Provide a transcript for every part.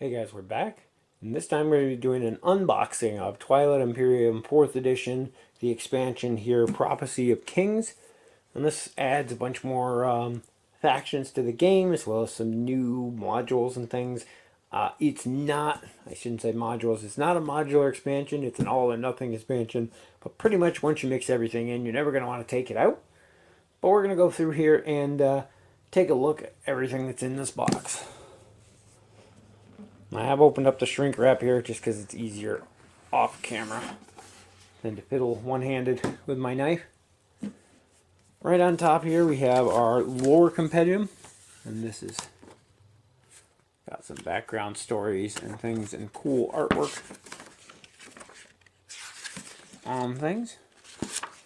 Hey guys, we're back. And this time we're going to be doing an unboxing of Twilight Imperium 4th edition, the expansion here, Prophecy of Kings. And this adds a bunch more factions to the game, as well as some new modules and things. It's not, I shouldn't say modules, it's not a modular expansion, it's an all or nothing expansion. But pretty much once you mix everything in, you're never going to want to take it out. But we're going to go through here and take a look at everything that's in this box. I have opened up the shrink wrap here just because it's easier off camera than to fiddle one-handed with my knife. Right on top here we have our lore compendium, and this is got some background stories and things and cool artwork on things.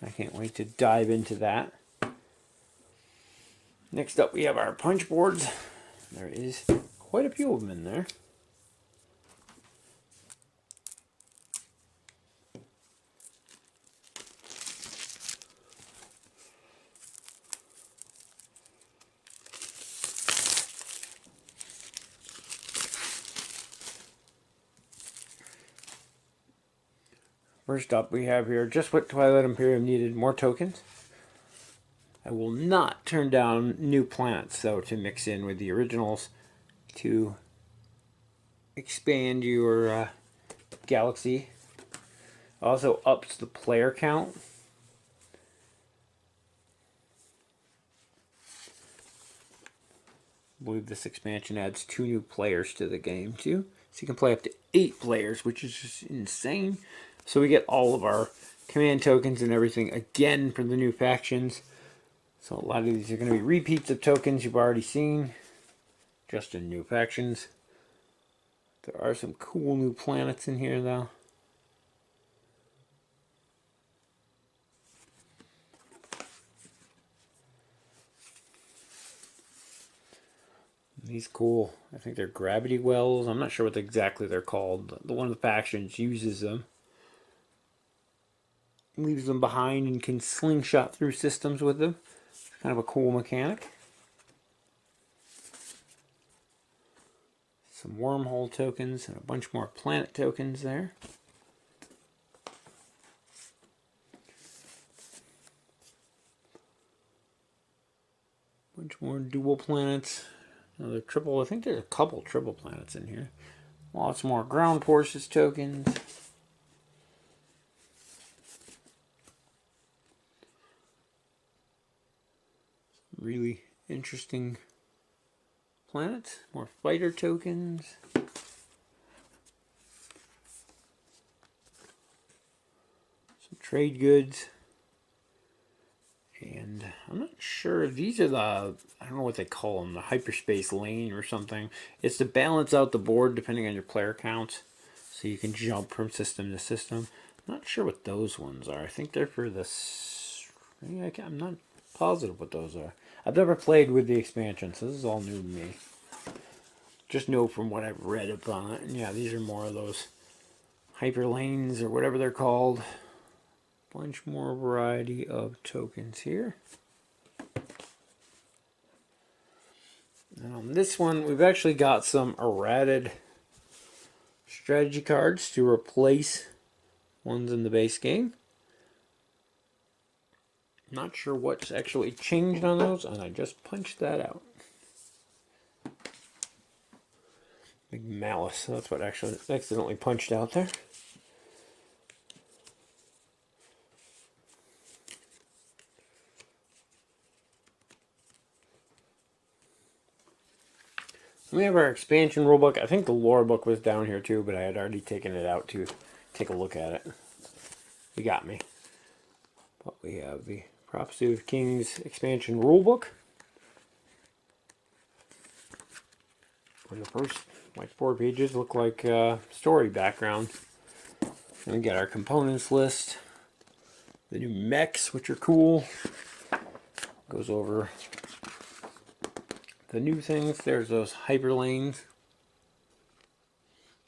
I can't wait to dive into that. Next up we have our punch boards. There is quite a few of them in there. First up we have here just what Twilight Imperium needed, more tokens. I will not turn down new planets though to mix in with the originals to expand your galaxy. Also ups the player count. I believe this expansion adds 2 new players to the game too. So you can play up to 8 players, which is just insane. So we get all of our command tokens and everything again for the new factions. So a lot of these are going to be repeats of tokens you've already seen, just in new factions. There are some cool new planets in here though. These cool, I think they're gravity wells. I'm not sure what exactly they're called. The one of the factions uses them. Leaves them behind and can slingshot through systems with them. Kind of a cool mechanic. Some wormhole tokens and a bunch more planet tokens there. Bunch more dual planets. Another triple, I think there's a couple triple planets in here. Lots more ground forces tokens. Really interesting planets. More fighter tokens. Some trade goods. And I'm not sure, these are the, I don't know what they call them, the hyperspace lane or something. It's to balance out the board depending on your player count. So you can jump from system to system. I'm not sure what those ones are. I think they're for this, I'm not positive what those are. I've never played with the expansion, so this is all new to me. Just know from what I've read upon it. And yeah, these are more of those hyperlanes or whatever they're called. Bunch more variety of tokens here. And on this one, we've actually got some errated strategy cards to replace ones in the base game. Not sure what's actually changed on those, and I just punched that out. Big malice, that's what actually accidentally punched out there. We have our expansion rulebook. I think the lore book was down here too, but I had already taken it out to take a look at it. You got me. But we have the Prophecy of Kings expansion rulebook. For the first like 4 pages look like story background. And we got our components list. The new mechs, which are cool. Goes over the new things. There's those hyperlanes.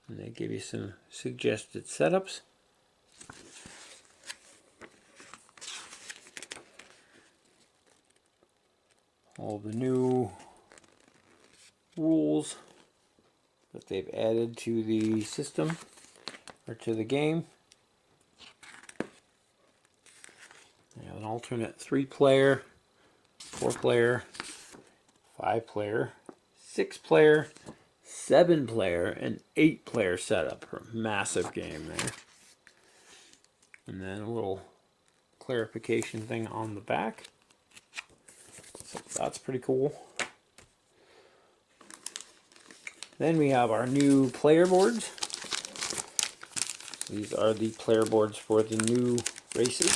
And they give you some suggested setups. All the new rules that they've added to the system or to the game. They have an alternate 3-player, 4-player, 5-player, 6-player, 7-player, and 8-player setup for a massive game there. And then a little clarification thing on the back. So that's pretty cool. Then we have our new player boards. These are the player boards for the new races.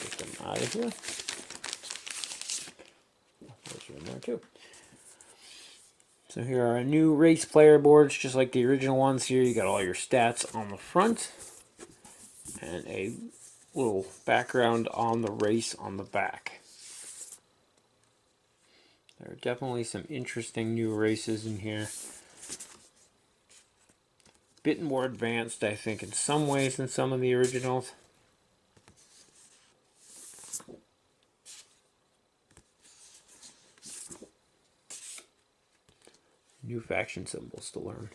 Get them out of here. Those are in there too. So here are our new race player boards, just like the original ones. Here you got all your stats on the front and a little background on the race on the back. There are definitely some interesting new races in here. Bit more advanced, I think, in some ways than some of the originals. New faction symbols to learn.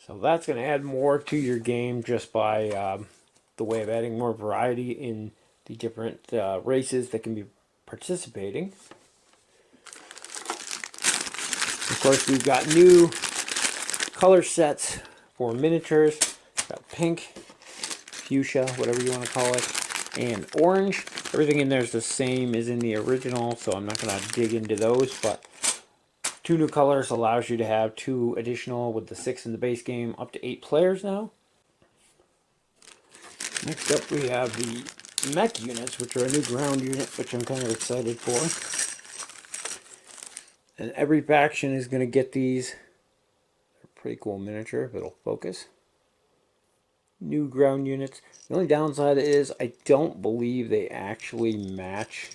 So that's going to add more to your game just by the way of adding more variety in the different races that can be participating. Of course, we've got new color sets for miniatures. Got pink, fuchsia, whatever you want to call it, and orange. Everything in there is the same as in the original, so I'm not going to dig into those, but 2 new colors allows you to have 2 additional with the 6 in the base game, up to 8 players now. Next up we have the Mech Units, which are a new ground unit, which I'm kind of excited for. And every faction is going to get these. They're a pretty cool miniature, if it'll focus. New ground units. The only downside is I don't believe they actually match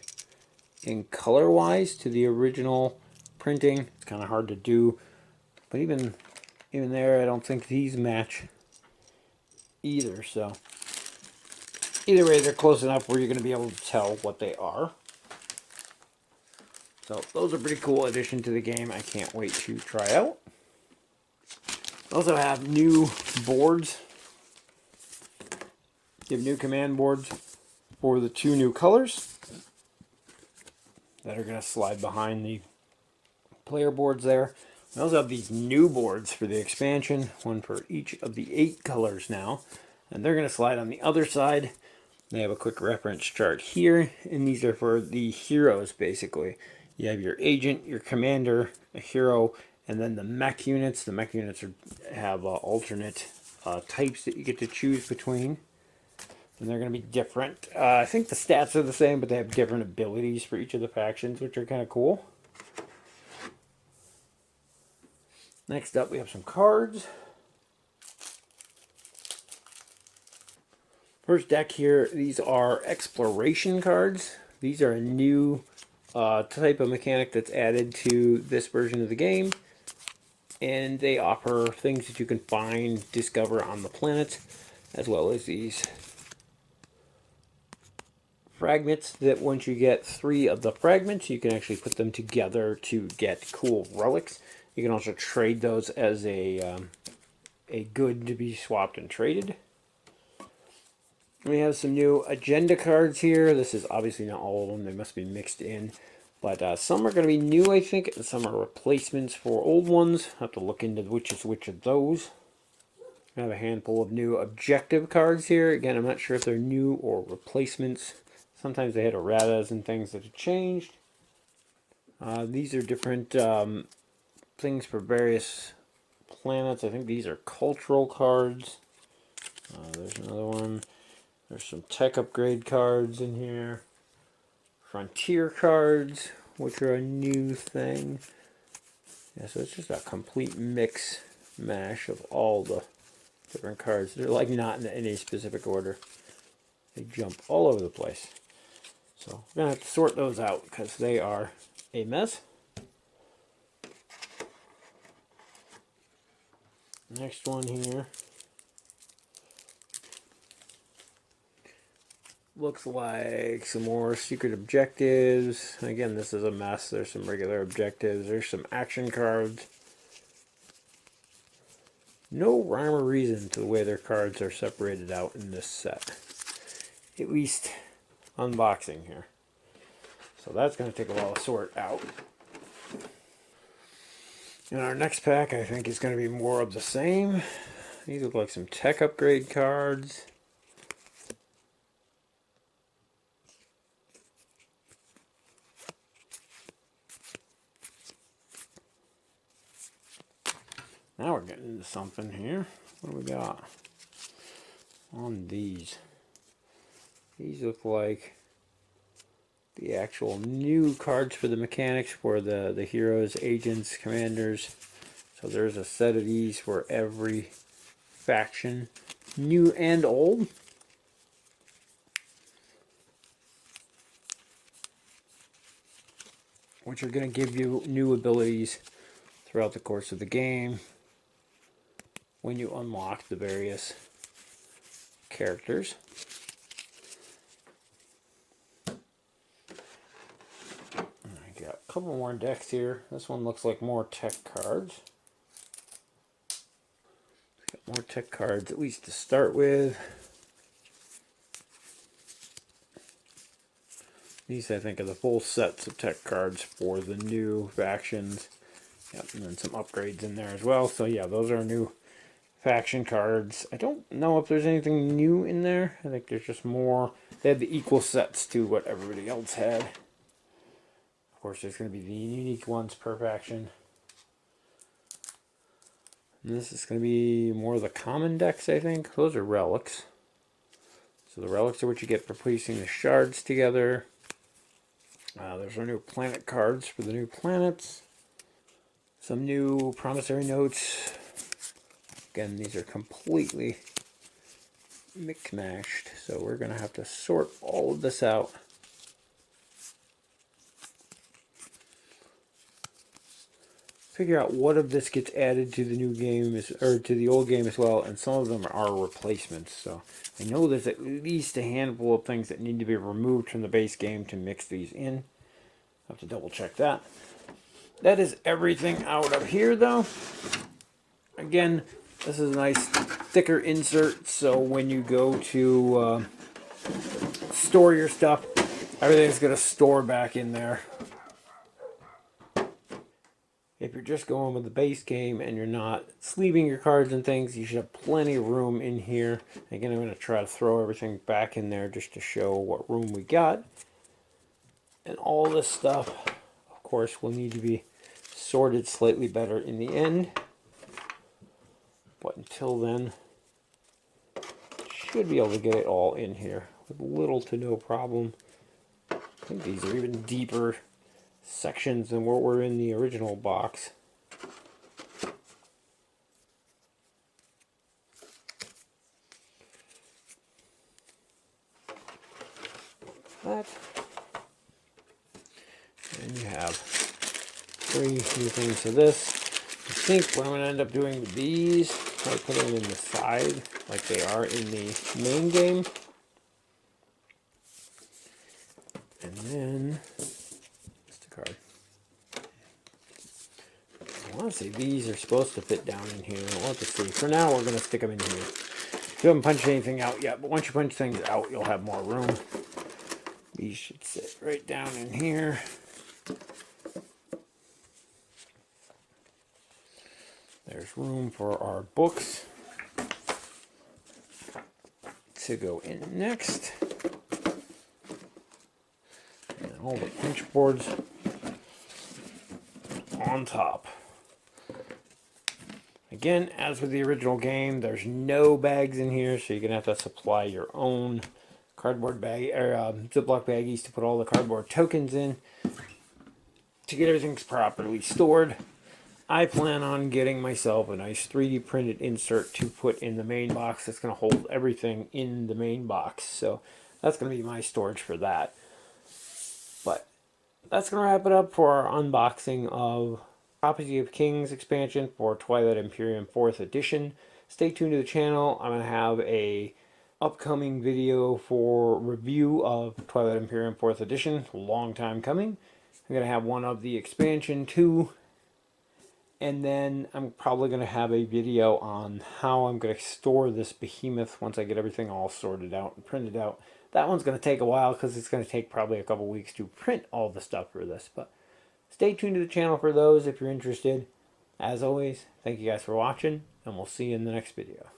in color wise to the original printing. It's kind of hard to do, but even there I don't think these match either. So either way, they're close enough where you're going to be able to tell what they are. So those are pretty cool addition to the game. I can't wait to try out. Also have new boards. You have new command boards for the 2 new colors that are going to slide behind the player boards there. We also have these new boards for the expansion, one for each of the 8 colors now, and they're going to slide on the other side. They have a quick reference chart here, and these are for the heroes basically. You have your agent, your commander, a hero, and then the mech units. The mech units have alternate types that you get to choose between. And they're going to be different. I think the stats are the same, but they have different abilities for each of the factions, which are kind of cool. Next up, we have some cards. First deck here, these are exploration cards. These are a new type of mechanic that's added to this version of the game. And they offer things that you can find, discover on the planet, as well as these fragments that once you get 3 of the fragments, you can actually put them together to get cool relics. You can also trade those as a good to be swapped and traded. We have some new agenda cards here. This is obviously not all of them. They must be mixed in. But some are going to be new, I think, and some are replacements for old ones. I'll have to look into which is which of those. I have a handful of new objective cards here. Again, I'm not sure if they're new or replacements. Sometimes they had erratas and things that have changed. These are different things for various planets. I think these are cultural cards. There's another one. There's some tech upgrade cards in here. Frontier cards, which are a new thing. Yeah, so it's just a complete mix mash of all the different cards. They're like not in any specific order. They jump all over the place. So we're going to have to sort those out because they are a mess. Next one here. looks like some more secret objectives. Again, this is a mess. There's some regular objectives. There's some action cards. No rhyme or reason to the way their cards are separated out in this set. At least unboxing here. So that's going to take a while to sort out. In our next pack, I think is going to be more of the same. These look like some tech upgrade cards. Now we're getting into something here. What do we got on these? These look like the actual new cards for the mechanics for the heroes, agents, commanders. So there's a set of these for every faction, new and old. Which are going to give you new abilities throughout the course of the game when you unlock the various characters. I got a couple more decks here. This one looks like more tech cards. Got more tech cards at least to start with. These I think are the full sets of tech cards for the new factions. Yep, and then some upgrades in there as well. So yeah, those are new faction cards. I don't know if there's anything new in there. I think there's just more. They had the equal sets to what everybody else had. Of course, there's going to be the unique ones per faction. And this is going to be more of the common decks, I think. Those are relics. So the relics are what you get for piecing the shards together. There's our new planet cards for the new planets. Some new promissory notes. Again, these are completely mixed-mashed, so we're going to have to sort all of this out. Figure out what of this gets added to the new game, or to the old game as well, and some of them are replacements. So I know there's at least a handful of things that need to be removed from the base game to mix these in. I'll have to double check that. That is everything out of here, though. Again, this is a nice thicker insert, so when you go to store your stuff, everything's going to store back in there. If you're just going with the base game and you're not sleeving your cards and things, you should have plenty of room in here. Again, I'm going to try to throw everything back in there just to show what room we got. And all this stuff, of course, will need to be sorted slightly better in the end. But until then, should be able to get it all in here with little to no problem. I think these are even deeper sections than what were in the original box. That. And you have 3 new things to this. I think what I'm going to end up doing with these, I put them in the side like they are in the main game. And then, just a card. I want to say these are supposed to fit down in here. We'll have to see. For now, we're going to stick them in here. You haven't punched anything out yet, but once you punch things out, you'll have more room. These should sit right down in here. There's room for our books to go in next. And all the pinch boards on top. Again, as with the original game, there's no bags in here, so you're going to have to supply your own cardboard bag, or Ziploc baggies to put all the cardboard tokens in to get everything properly stored. I plan on getting myself a nice 3D printed insert to put in the main box that's going to hold everything in the main box. So that's going to be my storage for that. But that's going to wrap it up for our unboxing of Prophecy of Kings expansion for Twilight Imperium 4th edition. Stay tuned to the channel. I'm going to have a upcoming video for review of Twilight Imperium 4th Edition. Long time coming. I'm going to have one of the expansion too. And then I'm probably going to have a video on how I'm going to store this behemoth once I get everything all sorted out and printed out. That one's going to take a while because it's going to take probably a couple weeks to print all the stuff for this. But stay tuned to the channel for those if you're interested. As always, thank you guys for watching, and we'll see you in the next video.